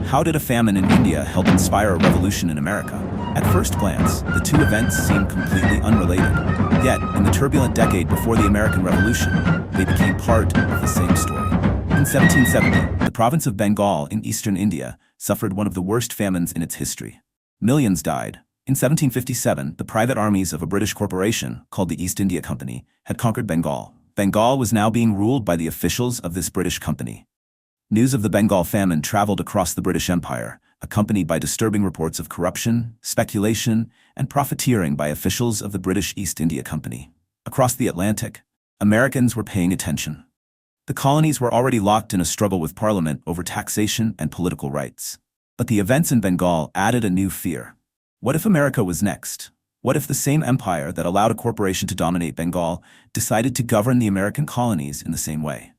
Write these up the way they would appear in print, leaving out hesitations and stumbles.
How did a famine in India help inspire a revolution in America? At first glance, the two events seem completely unrelated. Yet, in the turbulent decade before the American Revolution, they became part of the same story. In 1770, the province of Bengal in eastern India suffered one of the worst famines in its history. Millions died. In 1757, the private armies of a British corporation, called the East India Company, had conquered Bengal. Bengal was now being ruled by the officials of this British company. News of the Bengal famine traveled across the British Empire, accompanied by disturbing reports of corruption, speculation, and profiteering by officials of the British East India Company. Across the Atlantic, Americans were paying attention. The colonies were already locked in a struggle with Parliament over taxation and political rights. But the events in Bengal added a new fear. What if America was next? What if the same empire that allowed a corporation to dominate Bengal decided to govern the American colonies in the same way?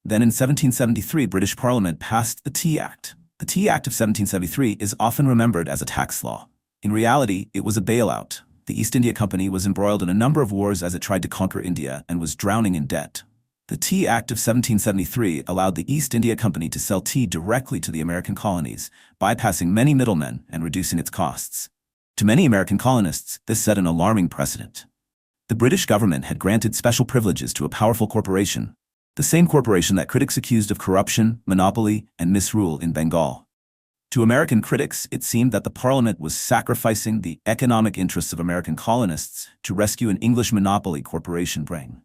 Then in 1773, British Parliament passed the Tea Act. The Tea Act of 1773 is often remembered as a tax law. In reality, it was a bailout. The East India Company was embroiled in a number of wars as it tried to conquer India and was drowning in debt. The Tea Act of 1773 allowed the East India Company to sell tea directly to the American colonies, bypassing many middlemen and reducing its costs. To many American colonists, this set an alarming precedent. The British government had granted special privileges to a powerful corporation, the same corporation that critics accused of corruption, monopoly, and misrule in Bengal. To American critics, it seemed that the Parliament was sacrificing the economic interests of American colonists to rescue an English monopoly corporation brain.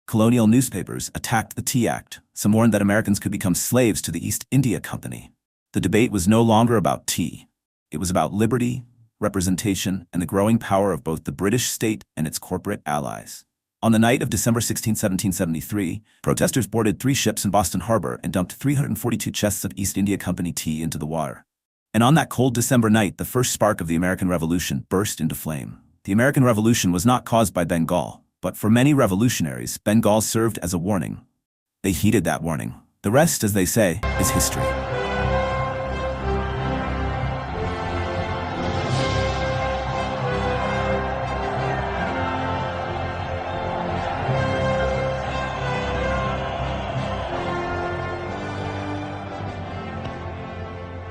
Colonial newspapers attacked the Tea Act. Some warned that Americans could become slaves to the East India Company. The debate was no longer about tea. It was about liberty, representation, and the growing power of both the British state and its corporate allies. On the night of December 16, 1773, protesters boarded 3 ships in Boston Harbor and dumped 342 chests of East India Company tea into the water. And on that cold December night, the first spark of the American Revolution burst into flame. The American Revolution was not caused by Bengal, but for many revolutionaries, Bengal served as a warning. They heeded that warning. The rest, as they say, is history.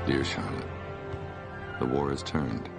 Dear Charlotte, the war has turned.